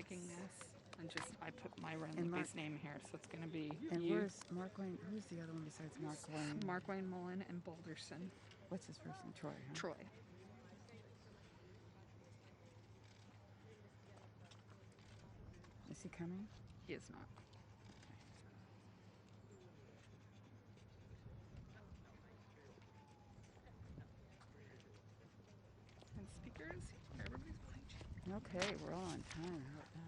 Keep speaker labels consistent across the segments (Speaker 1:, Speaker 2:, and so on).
Speaker 1: checking this. And just, I put my
Speaker 2: And
Speaker 1: Renlippy's name here, so it's going to be
Speaker 2: and
Speaker 1: you.
Speaker 2: where's Mark Wayne? Who's the other one besides Mark Wayne?
Speaker 1: Mark Wayne Mullen and Boulderson.
Speaker 2: What's his first name? Troy, huh?
Speaker 1: Troy.
Speaker 2: Is he coming?
Speaker 1: He is not. And speakers, everybody's behind you.
Speaker 2: Okay, we're all on time. How about that?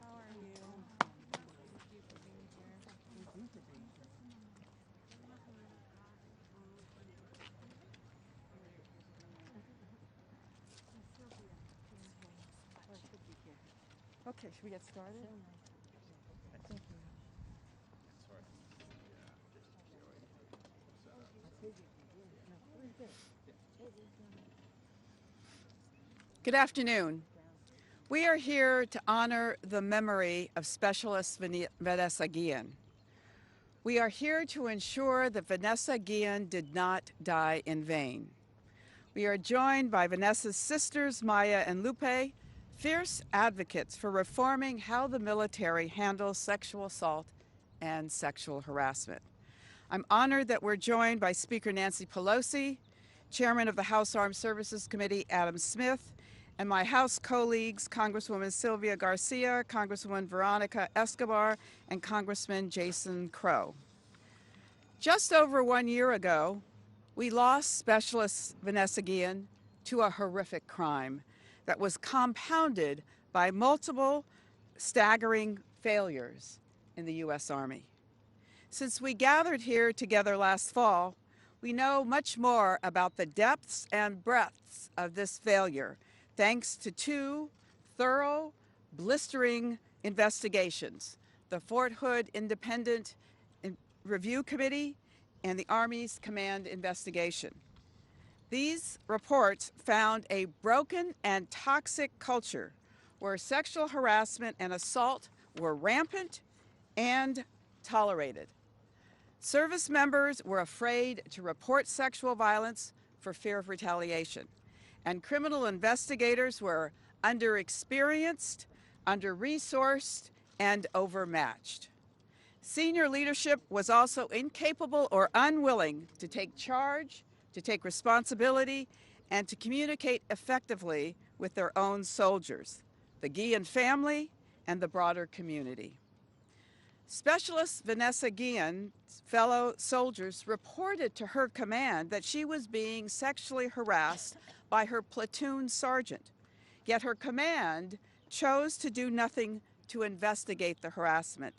Speaker 3: How are you? Thank you for being here.
Speaker 2: Okay, should we get started? Thank you. Good afternoon. We are here to honor the memory of Specialist Vanessa Guillen. We are here to ensure that Vanessa Guillen did not die in vain. We are joined by Vanessa's sisters, Maya and Lupe, fierce advocates for reforming how the military handles sexual assault and sexual harassment. I'm honored that we're joined by Speaker Nancy Pelosi, Chairman of the House Armed Services Committee, Adam Smith, and my House colleagues, Congresswoman Sylvia Garcia, Congresswoman Veronica Escobar, and Congressman Jason Crowe. Just over 1 year ago, we lost Specialist Vanessa Guillen to a horrific crime that was compounded by multiple staggering failures in the U.S. Army. Since we gathered here together last fall, we know much more about the depths and breadths of this failure, thanks to two thorough, blistering investigations: the Fort Hood Independent Review Committee and the Army's Command Investigation. These reports found a broken and toxic culture where sexual harassment and assault were rampant and tolerated. Service members were afraid to report sexual violence for fear of retaliation, and criminal investigators were underexperienced, under-resourced, and overmatched. Senior leadership was also incapable or unwilling to take charge, to take responsibility, and to communicate effectively with their own soldiers, the Guillen family, and the broader community. Specialist Vanessa Guillen's fellow soldiers reported to her command that she was being sexually harassed by her platoon sergeant, yet her command chose to do nothing to investigate the harassment,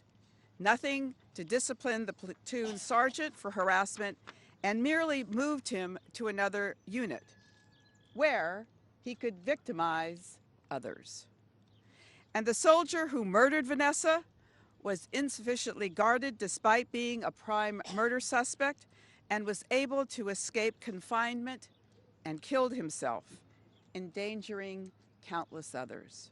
Speaker 2: nothing to discipline the platoon sergeant for harassment, and merely moved him to another unit where he could victimize others. And the soldier who murdered Vanessa was insufficiently guarded despite being a prime murder suspect, and was able to escape confinement and killed himself, endangering countless others.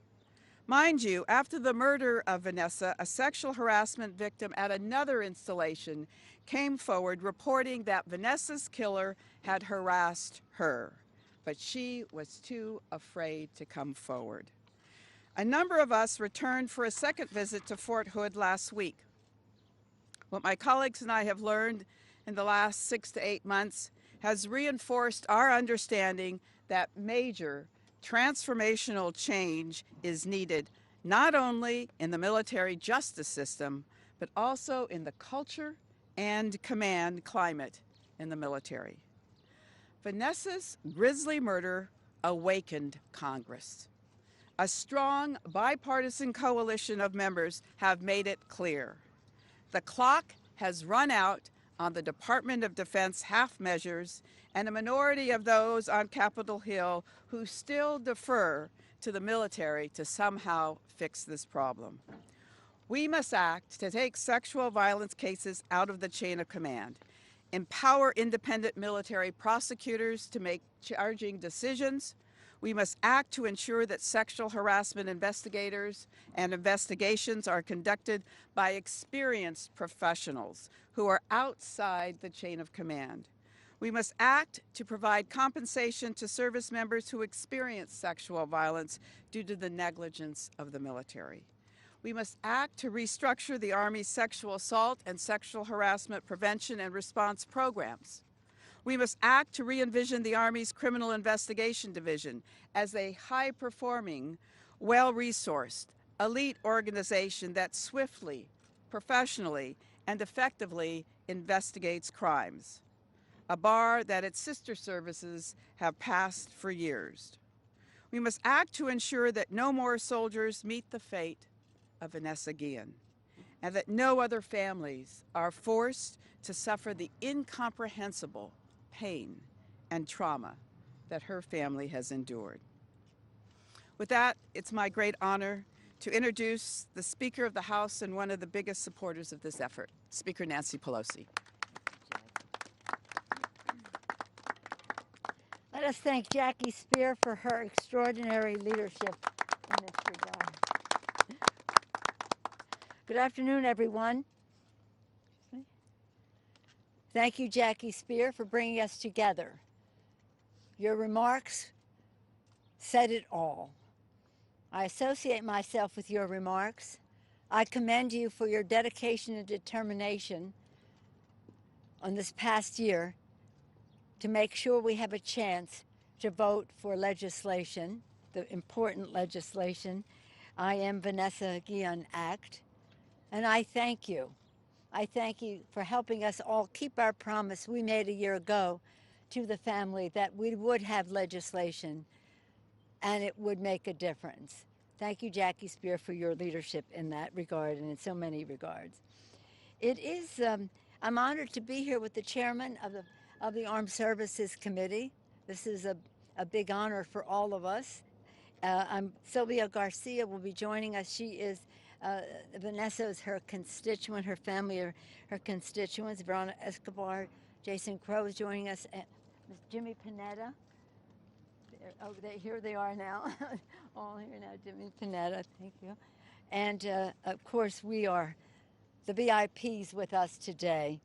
Speaker 2: Mind you, after the murder of Vanessa, a sexual harassment victim at another installation came forward reporting that Vanessa's killer had harassed her, but she was too afraid to come forward. A number of us returned for a second visit to Fort Hood last week. What my colleagues and I have learned in the last 6 to 8 months has reinforced our understanding that major transformational change is needed, not only in the military justice system, but also in the culture and command climate in the military. Vanessa's grisly murder awakened Congress. A strong bipartisan coalition of members have made it clear. The clock has run out on the Department of Defense half measures and a minority of those on Capitol Hill who still defer to the military to somehow fix this problem. We must act to take sexual violence cases out of the chain of command, empower independent military prosecutors to make charging decisions. We must act to ensure that sexual harassment investigators and investigations are conducted by experienced professionals who are outside the chain of command. We must act to provide compensation to service members who experience sexual violence due to the negligence of the military. We must act to restructure the Army's sexual assault and sexual harassment prevention and response programs. We must act to re-envision the Army's Criminal Investigation Division as a high-performing, well-resourced, elite organization that swiftly, professionally, and effectively investigates crimes, a bar that its sister services have passed for years. We must act to ensure that no more soldiers meet the fate of Vanessa Guillen, and that no other families are forced to suffer the incomprehensible pain and trauma that her family has endured. With that, it's my great honor to introduce the Speaker of the House and one of the biggest supporters of this effort, Speaker Nancy Pelosi.
Speaker 4: Let us thank Jackie Spear for her extraordinary leadership in this regard. Good afternoon, everyone. Thank you, Jackie Spear, for bringing us together. Your remarks said it all. I associate myself with your remarks. I commend you for your dedication and determination on this past year to make sure we have a chance to vote for legislation, the important legislation, I Am Vanessa Guillen Act, and I thank you. I thank you for helping us all keep our promise we made a year ago to the family that we would have legislation and it would make a difference. Thank you, Jackie Spear, for your leadership in that regard and in so many regards. It is, I'm honored to be here with the chairman of the Armed Services Committee. This is a big honor for all of us. Sylvia Garcia will be joining us. She is Vanessa is her constituent, her family are her constituents. Veronica Escobar, Jason Crowe is joining us, and Jimmy Panetta. Here they are now. All here now, Jimmy Panetta, thank you. And of course, we are the VIPs with us today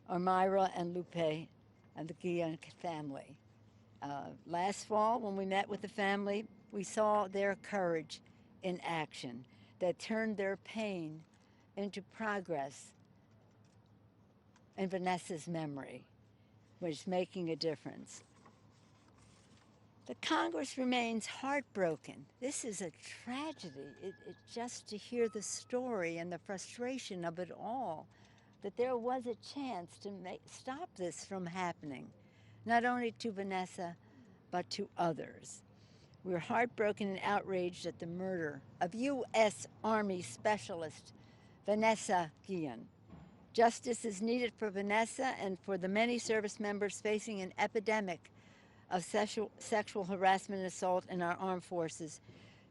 Speaker 4: are Myra and Lupe and the Guillen family. Last fall, when we met with the family, we saw their courage in action that turned their pain into progress in Vanessa's memory, which is making a difference. The Congress remains heartbroken. This is a tragedy. Just to hear the story and the frustration of it all, that there was a chance to stop this from happening, not only to Vanessa, but to others. We're heartbroken and outraged at the murder of U.S. Army Specialist Vanessa Guillen. Justice is needed for Vanessa and for the many service members facing an epidemic of sexual harassment and assault in our armed forces,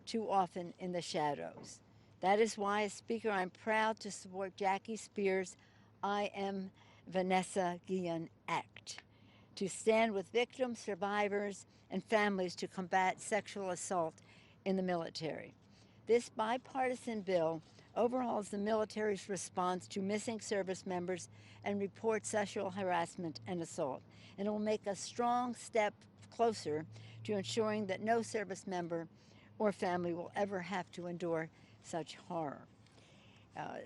Speaker 4: too often in the shadows. That is why, as Speaker, I'm proud to support Jackie Spear's I Am Vanessa Guillen Act, to stand with victims, survivors, and families to combat sexual assault in the military. This bipartisan bill overhauls the military's response to missing service members and reports sexual harassment and assault, and it will make a strong step closer to ensuring that no service member or family will ever have to endure such horror.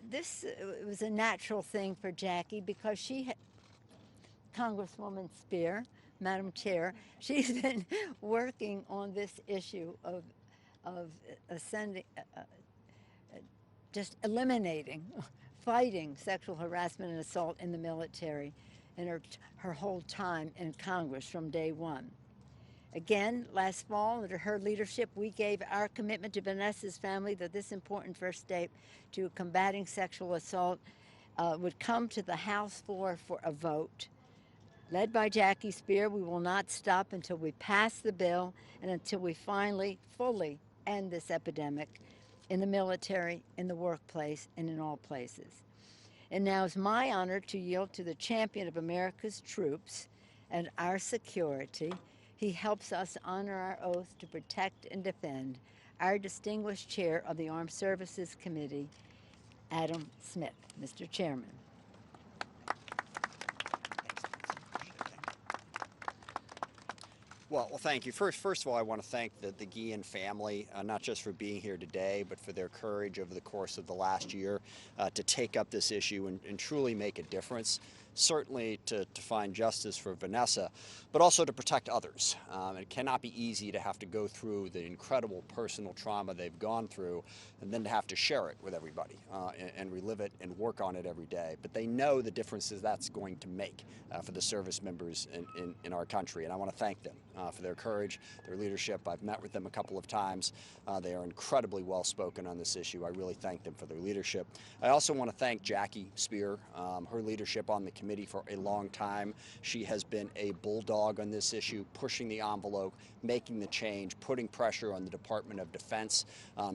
Speaker 4: This was a natural thing for Jackie because she, Congresswoman Spear, Madam Chair, she's been working on this issue of just eliminating, fighting sexual harassment and assault in the military in her whole time in Congress from day one. Again, last fall, under her leadership, we gave our commitment to Vanessa's family that this important first step to combating sexual assault would come to the House floor for a vote. Led by Jackie Spear, we will not stop until we pass the bill and until we finally, fully end this epidemic in the military, in the workplace, and in all places. And now it's my honor to yield to the champion of America's troops and our security. He helps us honor our oath to protect and defend, our distinguished chair of the Armed Services Committee, Adam Smith. Mr. Chairman.
Speaker 5: Well, thank you. First of all, I want to thank the Gehan family, not just for being here today, but for their courage over the course of the last year to take up this issue and truly make a difference. Certainly to find justice for Vanessa, but also to protect others. It cannot be easy to have to go through the incredible personal trauma they've gone through and then to have to share it with everybody and relive it and work on it every day. But they know the differences that's going to make for the service members in our country. And I want to thank them for their courage, their leadership. I've met with them a couple of times. They are incredibly well spoken on this issue. I really thank them for their leadership. I also want to thank Jackie Spear, her leadership on the committee for a long time. She has been a bulldog on this issue, pushing the envelope, making the change, putting pressure on the Department of Defense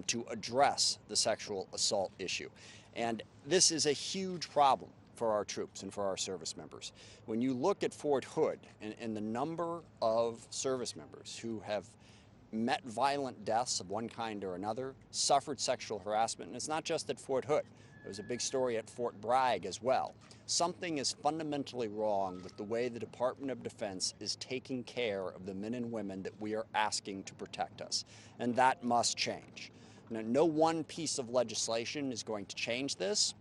Speaker 5: to address the sexual assault issue. And this is a huge problem for our troops and for our service members. When you look at Fort Hood and the number of service members who have met violent deaths of one kind or another, suffered sexual harassment, and it's not just at Fort Hood. There was a big story at Fort Bragg as well. Something is fundamentally wrong with the way the Department of Defense is taking care of the men and women that we are asking to protect us, and that must change. Now, no one piece of legislation is going to change this,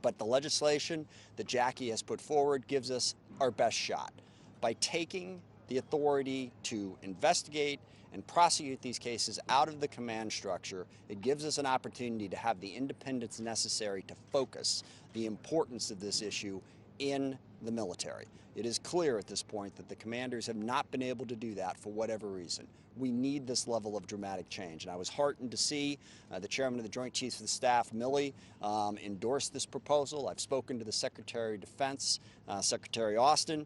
Speaker 5: but the legislation that Jackie has put forward gives us our best shot. By taking the authority to investigate and prosecute these cases out of the command structure, it gives us an opportunity to have the independence necessary to focus the importance of this issue in the military. It is clear at this point that the commanders have not been able to do that for whatever reason. We need this level of dramatic change. And I was heartened to see the chairman of the Joint Chiefs of the Staff, Milley, endorse this proposal. I've spoken to the Secretary of Defense, Secretary Austin.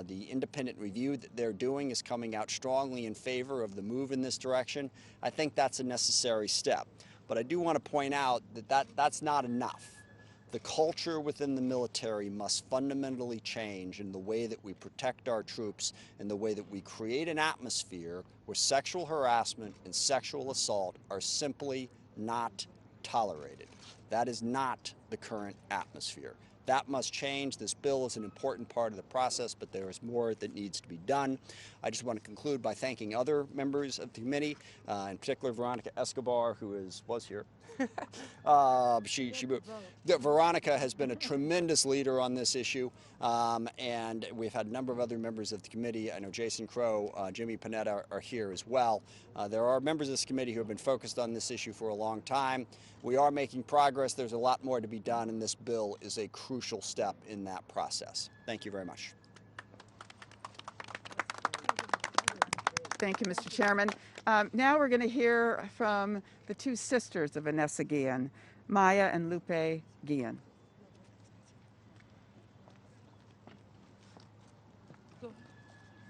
Speaker 5: The independent review that they're doing is coming out strongly in favor of the move in this direction. I think that's a necessary step. But I do want to point out that that's not enough. The culture within the military must fundamentally change in the way that we protect our troops and the way that we create an atmosphere where sexual harassment and sexual assault are simply not tolerated. That is not the current atmosphere. That must change. This bill is an important part of the process, but there is more that needs to be done. I just want to conclude by thanking other members of the committee, in particular Veronica Escobar, who was here. Veronica has been a tremendous leader on this issue, and we've had a number of other members of the committee. I know Jason Crowe, Jimmy Panetta are here as well. There are members of this committee who have been focused on this issue for a long time. We are making progress. There's a lot more to be done, and this bill is a crucial step in that process. Thank you very much.
Speaker 2: Thank you, Mr. Chairman. Now we're going to hear from the two sisters of Vanessa Guillen, Maya and Lupe Guillen.
Speaker 3: Go.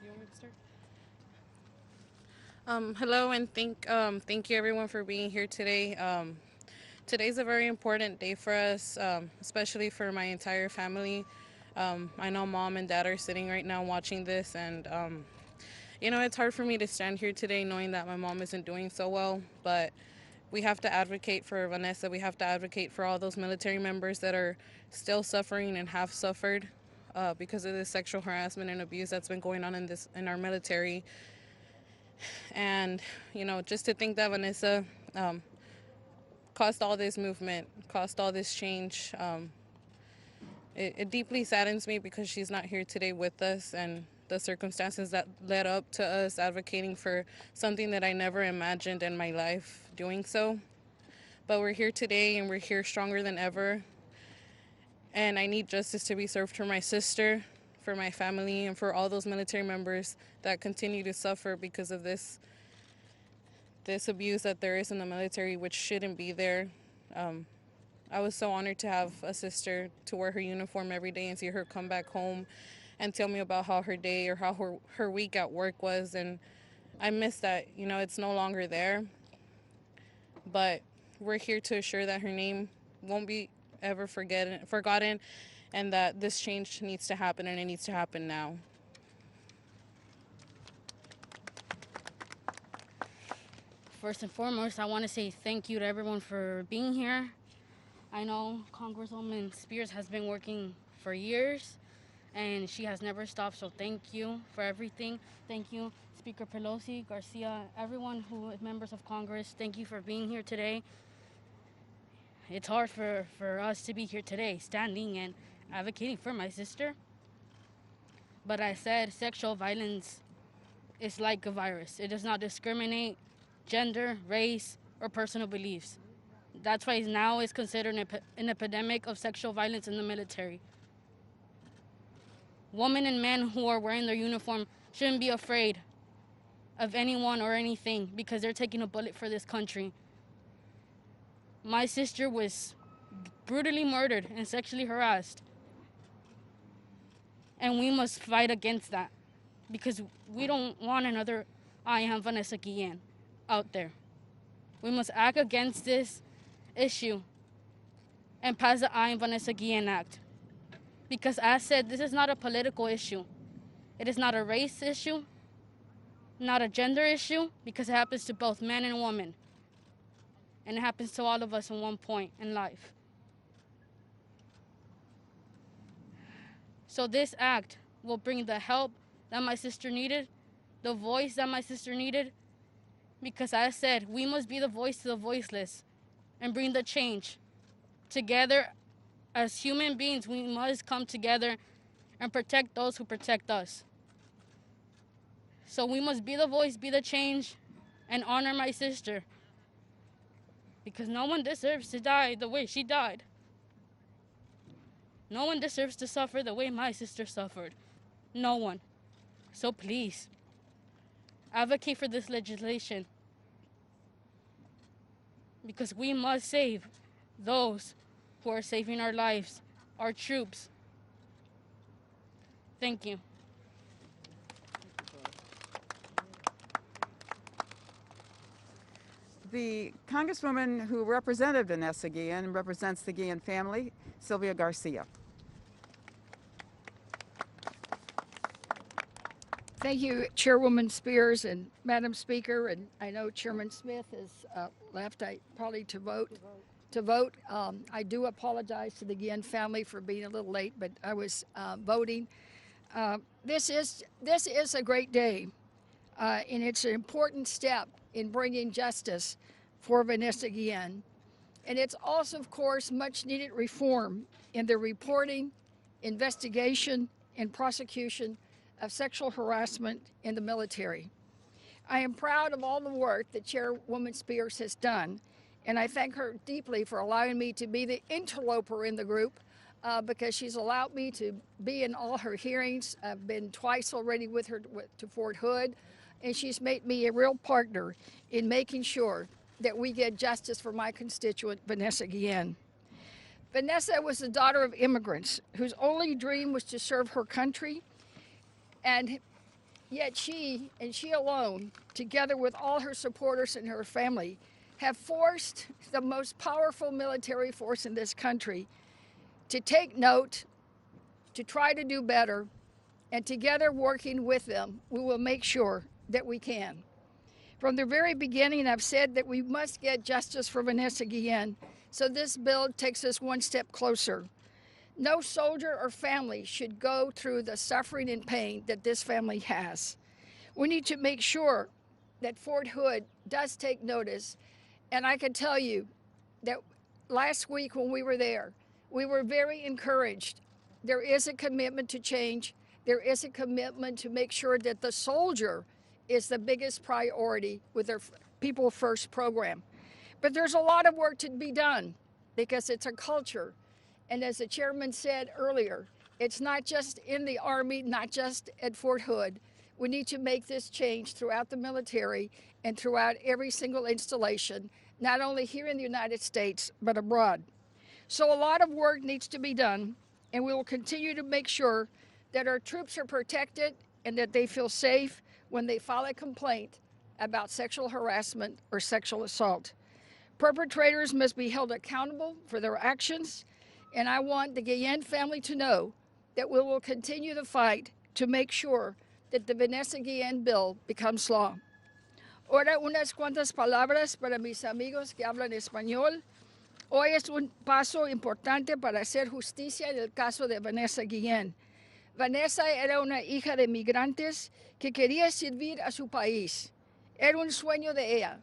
Speaker 3: You want me to start? Hello, and thank you everyone for being here today. Today's a very important day for us, especially for my entire family. I know Mom and Dad are sitting right now watching this, and you know, it's hard for me to stand here today knowing that my mom isn't doing so well, but we have to advocate for Vanessa. We have to advocate for all those military members that are still suffering and have suffered because of this sexual harassment and abuse that's been going on in our military. And, you know, just to think that Vanessa caused all this movement, caused all this change, it deeply saddens me because she's not here today with us, and the circumstances that led up to us advocating for something that I never imagined in my life doing so. But we're here today, and we're here stronger than ever. And I need justice to be served for my sister, for my family, and for all those military members that continue to suffer because of this abuse that there is in the military, which shouldn't be there. I was so honored to have a sister to wear her uniform every day and see her come back home and tell me about how her day or how her week at work was. And I miss that. You know, it's no longer there. But we're here to assure that her name won't be ever forgotten, and that this change needs to happen, and it needs to happen now.
Speaker 6: First and foremost, I want to say thank you to everyone for being here. I know Congresswoman Spears has been working for years, and she has never stopped, so thank you for everything. Thank you Speaker Pelosi, Garcia, everyone who is members of Congress, thank you for being here today. It's hard for us to be here today, standing and advocating for my sister. But I said sexual violence is like a virus. It does not discriminate gender, race, or personal beliefs. That's why now it's considered an epidemic of sexual violence in the military. Women and men who are wearing their uniform shouldn't be afraid of anyone or anything because they're taking a bullet for this country. My sister was brutally murdered and sexually harassed. And we must fight against that because we don't want another I am Vanessa Guillen out there. We must act against this issue and pass the I am Vanessa Guillen Act. Because as said, this is not a political issue. It is not a race issue, not a gender issue, because it happens to both men and women. And it happens to all of us at one point in life. So this act will bring the help that my sister needed, the voice that my sister needed, because as I said, we must be the voice to the voiceless and bring the change. Together, as human beings, we must come together and protect those who protect us. So we must be the voice, be the change, and honor my sister. Because no one deserves to die the way she died. No one deserves to suffer the way my sister suffered. No one. So please, advocate for this legislation. Because we must save those who are saving our lives, our troops. Thank you.
Speaker 2: The Congresswoman who represented Vanessa Guillen represents the Guillen family, Sylvia Garcia.
Speaker 7: Thank you, Chairwoman Spears and Madam Speaker, and I know Chairman Smith has left. Probably to vote. I do apologize to the Guillen family for being a little late, but I was voting. This is a great day, and it's an important step in bringing justice for Vanessa Guillen. And it's also, of course, much needed reform in the reporting, investigation, and prosecution of sexual harassment in the military. I am proud of all the work that Chairwoman Spears has done, and I thank her deeply for allowing me to be the interloper in the group because she's allowed me to be in all her hearings. I've been twice already with her to Fort Hood, and she's made me a real partner in making sure that we get justice for my constituent, Vanessa Guillen. Vanessa was the daughter of immigrants whose only dream was to serve her country, and yet she alone, together with all her supporters and her family, have forced the most powerful military force in this country to take note, to try to do better, and together working with them, we will make sure that we can. From the very beginning, I've said that we must get justice for Vanessa Guillen, so this bill takes us one step closer. No soldier or family should go through the suffering and pain that this family has. We need to make sure that Fort Hood does take notice, and I can tell you that last week when we were there, we were very encouraged. There is a commitment to change. There is a commitment to make sure that the soldier is the biggest priority with their People First program. But there's a lot of work to be done because it's a culture. And as the chairman said earlier, it's not just in the Army, not just at Fort Hood. We need to make this change throughout the military and throughout every single installation, not only here in the United States, but abroad. So a lot of work needs to be done, and we will continue to make sure that our troops are protected and that they feel safe when they file a complaint about sexual harassment or sexual assault. Perpetrators must be held accountable for their actions, and I want the Guillen family to know that we will continue the fight to make sure that the Vanessa Guillen bill becomes law. Ahora unas cuantas palabras para mis amigos que hablan español. Hoy es un paso importante para hacer justicia en el caso de Vanessa Guillen. Vanessa era una hija de migrantes que quería servir a su país. Era un sueño de ella,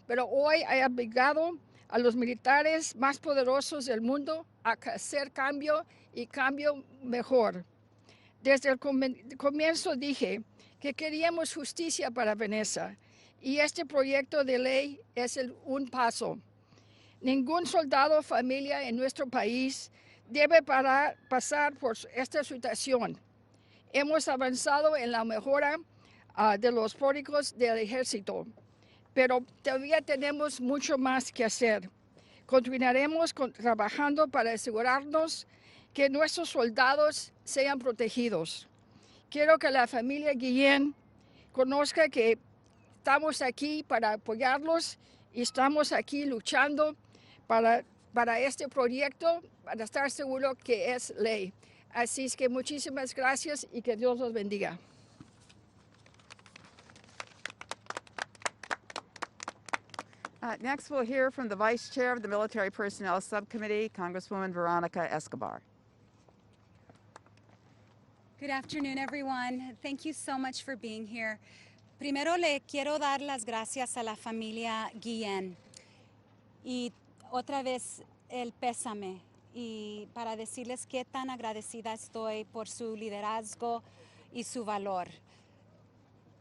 Speaker 7: pero hoy ha obligado a los militares más poderosos del mundo a hacer cambio y cambio mejor. Desde el comienzo dije que queríamos justicia para Vanessa y este proyecto de ley es un paso. Ningún soldado o familia en nuestro país debe pasar por esta situación. Hemos avanzado en la mejora de los pródigos del ejército, pero todavía tenemos mucho más que hacer. Continuaremos trabajando para asegurarnos que nuestros soldados sean protegidos. Quiero que la familia Guillen conozca que estamos aquí para apoyarlos y estamos aquí luchando para este proyecto, para estar seguro que es ley. Así es que muchísimas gracias y que Dios los bendiga.
Speaker 2: Next, we'll hear from the Vice Chair of the Military Personnel Subcommittee, Congresswoman Veronica Escobar.
Speaker 8: Good afternoon, everyone. Thank you so much for being here. Primero le quiero dar las gracias a la familia Guillen y otra vez el pésame y para decirles qué tan agradecida estoy por su liderazgo y su valor.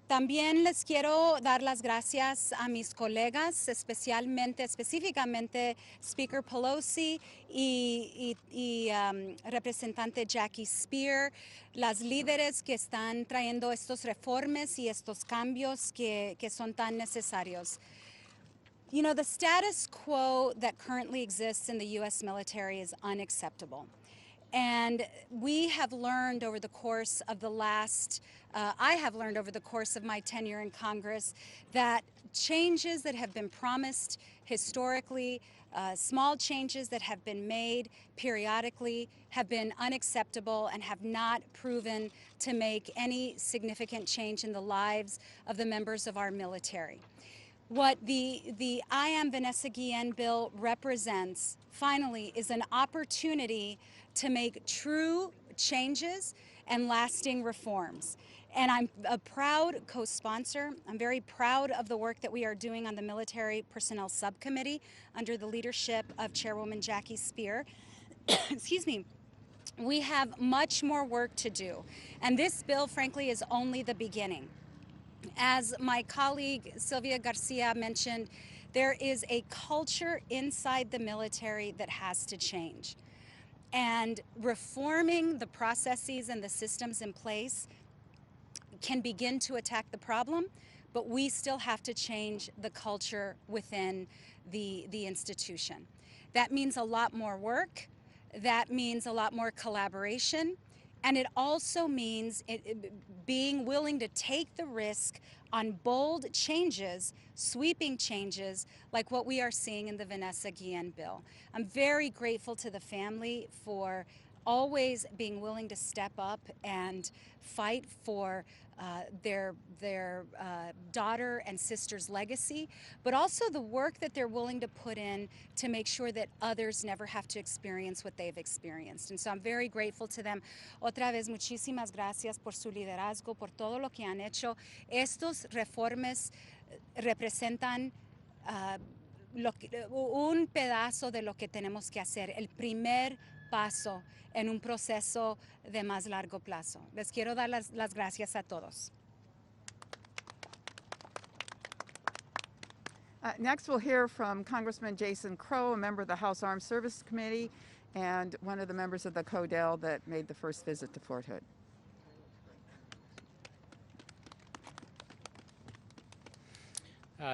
Speaker 8: También les quiero dar las gracias a mis colegas, específicamente Speaker Pelosi y representante Jackie Spear, las líderes que están trayendo estos reformas y estos cambios que son tan necesarios. You know, the status quo that currently exists in the U.S. military is unacceptable. And we have learned over the course of I have learned over the course of my tenure in Congress that changes that have been promised historically, small changes that have been made periodically have been unacceptable and have not proven to make any significant change in the lives of the members of our military. What the I Am Vanessa Guillen bill represents, finally, is an opportunity to make true changes and lasting reforms. And I'm a proud co-sponsor. I'm very proud of the work that we are doing on the Military Personnel Subcommittee under the leadership of Chairwoman Jackie Spear. Excuse me. We have much more work to do. And this bill, frankly, is only the beginning. As my colleague Sylvia Garcia mentioned, there is a culture inside the military that has to change. And reforming the processes and the systems in place can begin to attack the problem, but we still have to change the culture within the institution. That means a lot more work. That means a lot more collaboration. And it also means being willing to take the risk on bold changes, sweeping changes, like what we are seeing in the Vanessa Guillen bill. I'm very grateful to the family for always being willing to step up and fight for their daughter and sister's legacy, but also the work that they're willing to put in to make sure that others never have to experience what they've experienced. And so I'm very grateful to them. Otra vez, muchísimas gracias por su liderazgo, por todo lo que han hecho. Estos reformas representan un pedazo de lo que tenemos que hacer, el primer paso en un proceso de más largo plazo. Les quiero dar las gracias a todos.
Speaker 2: Next, we'll hear from Congressman Jason Crowe, a member of the House Armed Services Committee and one of the members of the CODEL that made the first visit to Fort Hood.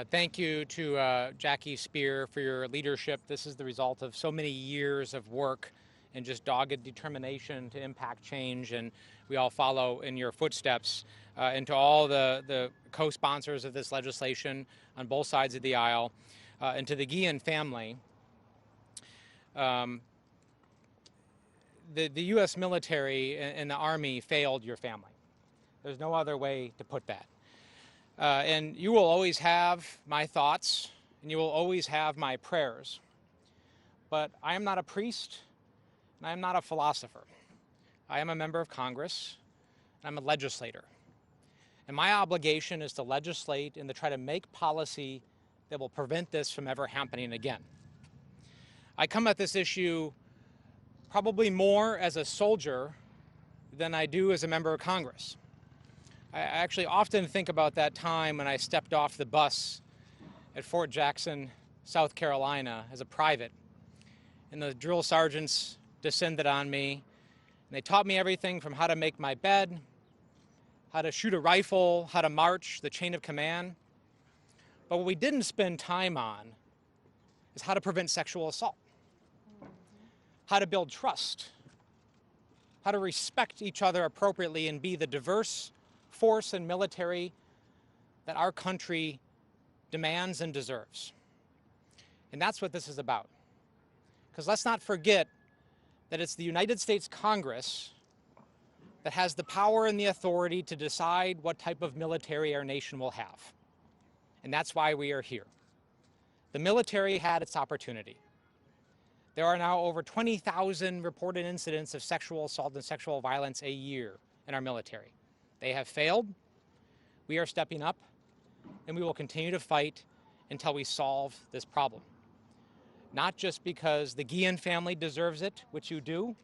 Speaker 9: Thank you to Jackie Spear for your leadership. This is the result of so many years of work and just dogged determination to impact change, and we all follow in your footsteps. And to all the co-sponsors of this legislation on both sides of the aisle, and to the Guillen family, the U.S. military and the Army failed your family. There's no other way to put that. And you will always have my thoughts, and you will always have my prayers. But I am not a priest, and I am not a philosopher. I am a member of Congress, I'm a legislator. And my obligation is to legislate and to try to make policy that will prevent this from ever happening again. I come at this issue probably more as a soldier than I do as a member of Congress. I actually often think about that time when I stepped off the bus at Fort Jackson, South Carolina as a private, and the drill sergeants descended on me, and they taught me everything from how to make my bed, how to shoot a rifle, how to march, the chain of command. But what we didn't spend time on is how to prevent sexual assault, how to build trust, how to respect each other appropriately and be the diverse force and military that our country demands and deserves. And that's what this is about. Because let's not forget that it's the United States Congress that has the power and the authority to decide what type of military our nation will have. And that's why we are here. The military had its opportunity. There are now over 20,000 reported incidents of sexual assault and sexual violence a year in our military. They have failed. We are stepping up, and we will continue to fight until we solve this problem. Not just because the Gehan family deserves it, which you do,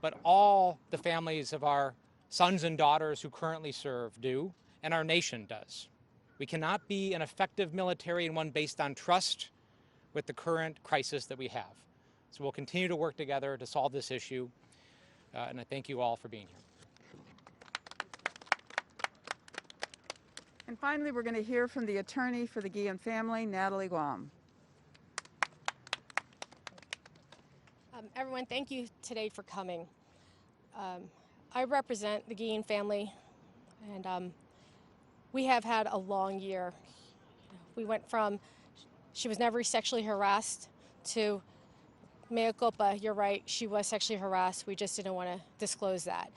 Speaker 9: but all the families of our sons and daughters who currently serve do, and our nation does. We cannot be an effective military and one based on trust with the current crisis that we have. So we'll continue to work together to solve this issue, and I thank you all for being here.
Speaker 2: And finally, we're going to hear from the attorney for the Gehan family, Natalie Guam.
Speaker 10: Everyone, thank you today for coming. I represent the Gehan family, and we have had a long year. We went from she was never sexually harassed to mea culpa, you're right, she was sexually harassed. We just didn't want to disclose that.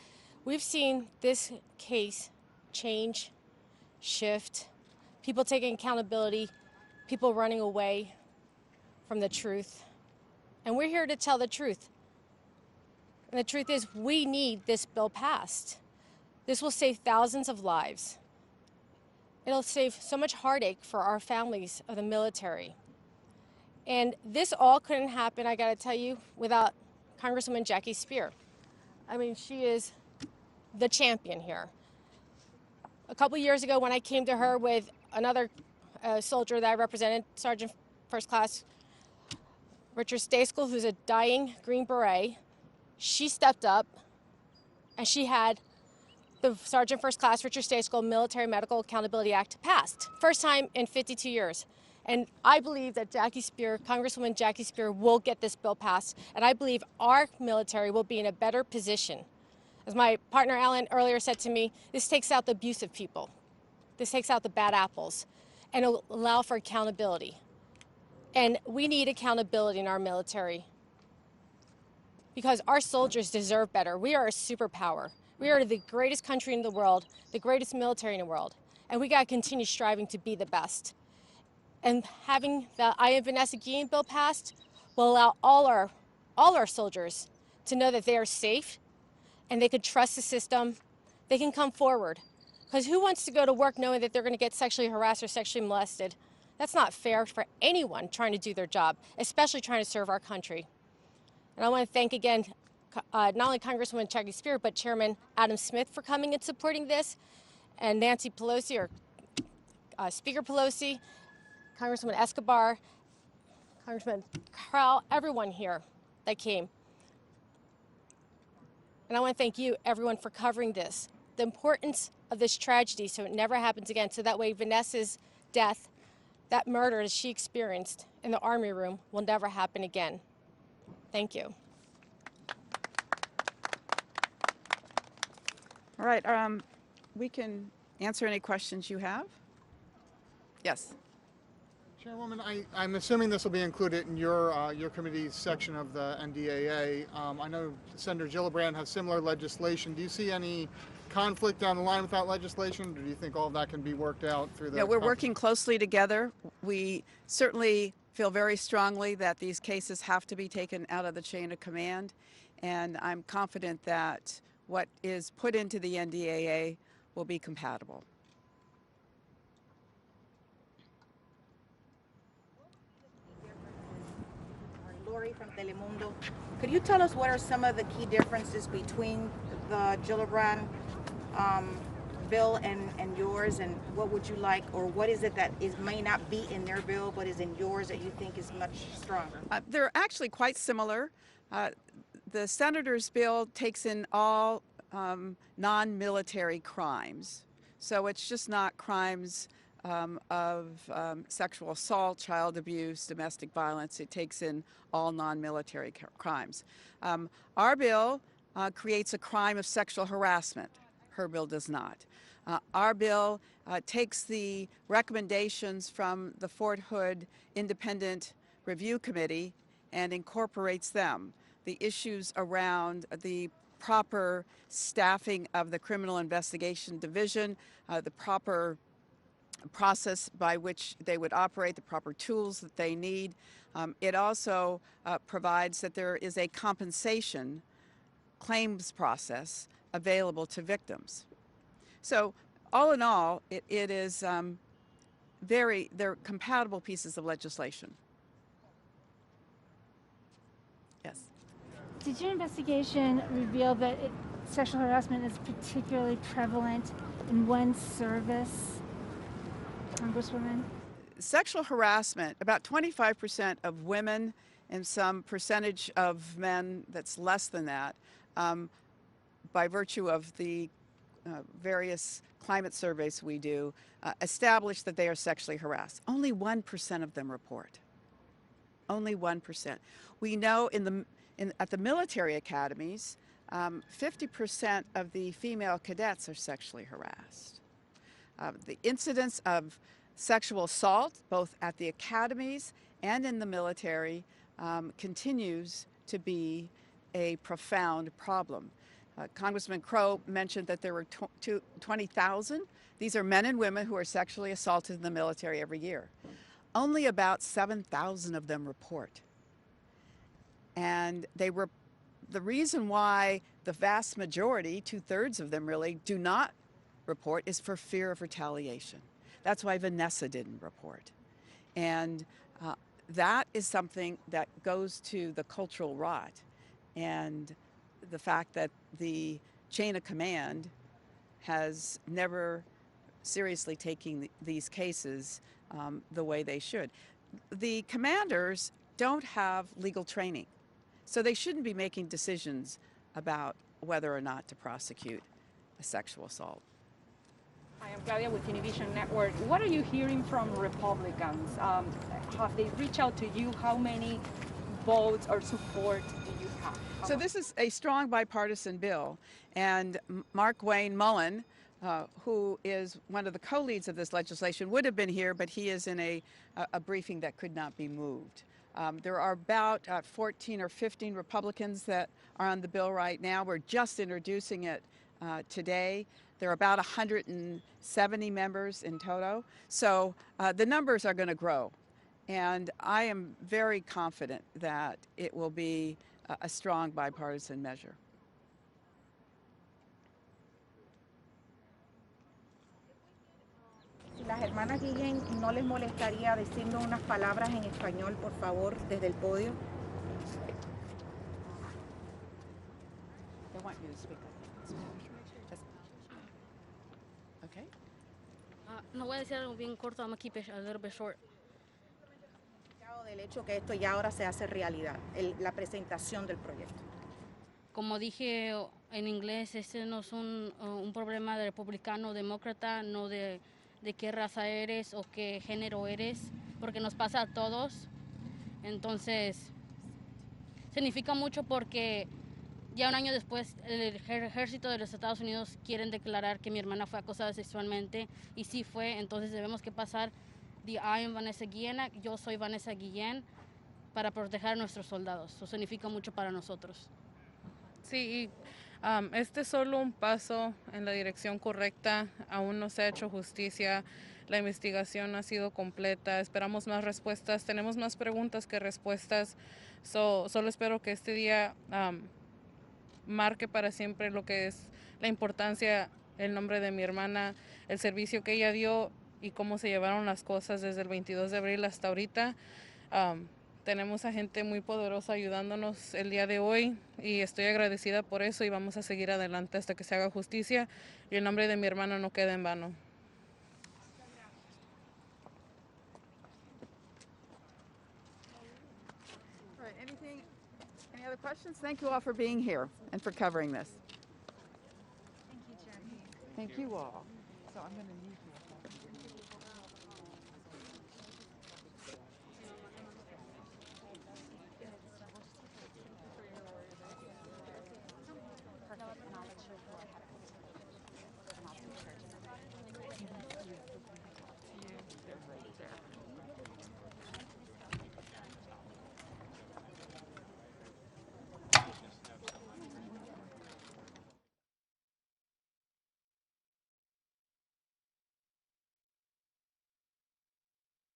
Speaker 10: We've seen this case change, shift, people taking accountability, people running away from the truth. And we're here to tell the truth. And the truth is, we need this bill passed. This will save thousands of lives. It'll save so much heartache for our families of the military. And this all couldn't happen, I gotta tell you, without Congresswoman Jackie Speer. I mean, she is the champion here. A couple years ago when I came to her with another soldier that I represented, Sergeant First Class Richard Stayskull, who's a dying Green Beret, she stepped up and she had the Sergeant First Class Richard Stayskull Military Medical Accountability Act passed. First time in 52 years. And I believe that Jackie Speer, Congresswoman Jackie Speer, will get this bill passed. And I believe our military will be in a better position. As my partner Alan earlier said to me, this takes out the abusive people. This takes out the bad apples. And it'll allow for accountability. And we need accountability in our military because our soldiers deserve better. We are a superpower. We are the greatest country in the world, the greatest military in the world, and we gotta continue striving to be the best. And having the I Am Vanessa Guillen bill passed will allow all our soldiers to know that they are safe and they could trust the system. They can come forward. Because who wants to go to work knowing that they're gonna get sexually harassed or sexually molested? That's not fair for anyone trying to do their job, especially trying to serve our country. And I want to thank again, not only Congresswoman Jackie Speer, but Chairman Adam Smith for coming and supporting this, and Nancy Pelosi, or Speaker Pelosi, Congresswoman Escobar, Congressman Crowe, everyone here that came. And I want to thank you, everyone, for covering this. The importance of this tragedy so it never happens again, so that way Vanessa's death, that murder that she experienced in the Army room, will never happen again. Thank you.
Speaker 2: All right, we can answer any questions you have. Yes.
Speaker 11: Chairwoman, I'm assuming this will be included in your committee's section of the NDAA. I know Senator Gillibrand has similar legislation. Do you see any conflict down the line with that legislation, or do you think all of that can be worked out through the...
Speaker 2: Yeah, we're working closely together. We certainly feel very strongly that these cases have to be taken out of the chain of command, and I'm confident that what is put into the NDAA will be compatible.
Speaker 12: Lori from Telemundo. Could you tell us what are some of the key differences between the Gillibrand bill and yours, and what would you like, or what is it that may not be in their bill but is in yours that you think is much stronger?
Speaker 2: They're actually quite similar. The senator's bill takes in all non-military crimes. So it's just not crimes of sexual assault, child abuse, domestic violence. It takes in all non-military crimes. Our bill creates a crime of sexual harassment. Her bill does not. Our bill takes the recommendations from the Fort Hood Independent Review Committee and incorporates them. The issues around the proper staffing of the Criminal Investigation Division, the proper process by which they would operate, the proper tools that they need. It also provides that there is a compensation claims process available to victims. So all in all, it is they're compatible pieces of legislation. Yes.
Speaker 13: Did your investigation reveal that sexual harassment is particularly prevalent in one service, Congresswoman?
Speaker 2: Sexual harassment, about 25% of women and some percentage of men that's less than that, by virtue of the various climate surveys we do, establish that they are sexually harassed. Only 1% of them report. Only 1%. We know at the military academies, 50% of the female cadets are sexually harassed. The incidence of sexual assault, both at the academies and in the military, continues to be a profound problem. Congressman Crowe mentioned that there were 20,000. These are men and women who are sexually assaulted in the military every year. Only about 7,000 of them report. And the reason why the vast majority, 2/3 of them really, do not report is for fear of retaliation. That's why Vanessa didn't report. And that is something that goes to the cultural rot and the fact that the chain of command has never seriously taken these cases the way they should. The commanders don't have legal training, so they shouldn't be making decisions about whether or not to prosecute a sexual assault.
Speaker 14: Hi, I'm Claudia with Univision Network. What are you hearing from Republicans? Have they reached out to you? How many votes or support do you have?
Speaker 2: So this is a strong bipartisan bill, and Mark Wayne Mullen, who is one of the co-leads of this legislation, would have been here, but he is in a briefing that could not be moved. There are about 14 or 15 Republicans that are on the bill right now. We're just introducing it today. There are about 170 members in toto. So the numbers are going to grow. And I am very confident that it will be a strong bipartisan measure.
Speaker 12: Si las hermanas Guillen no les molestaría decirnos unas palabras en español, por favor, desde el podio.
Speaker 2: They want you to speak up. Okay.
Speaker 6: No voy a decir algo bien corto. I'm gonna keep it a little bit short.
Speaker 12: Del hecho que esto ya ahora se hace realidad, la presentación del proyecto.
Speaker 6: Como dije en inglés, este no es un problema de republicano o demócrata, no de qué raza eres o qué género eres, porque nos pasa a todos. Entonces, significa mucho porque ya un año después el ejército de los Estados Unidos quieren declarar que mi hermana fue acosada sexualmente, y sí fue. Entonces debemos que pasar de I am Vanessa Guillen, yo soy Vanessa Guillen, para proteger a nuestros soldados. Eso significa mucho para nosotros.
Speaker 3: Sí, este es solo un paso en la dirección correcta. Aún no se ha hecho justicia. La investigación ha sido completa. Esperamos más respuestas. Tenemos más preguntas que respuestas. Solo espero que este día marque para siempre lo que es la importancia, el nombre de mi hermana, el servicio que ella dio y cómo se llevaron las cosas desde el 22 de abril hasta ahorita. Tenemos a gente muy poderosa ayudándonos el día de hoy y estoy agradecida por eso y vamos a seguir adelante hasta que se haga justicia y el nombre de mi hermana no quede en vano.
Speaker 2: All right, any other questions? Thank you all for being here and for covering this.
Speaker 13: Thank you, Jackie.
Speaker 2: Thank you all. So I'm going to need you.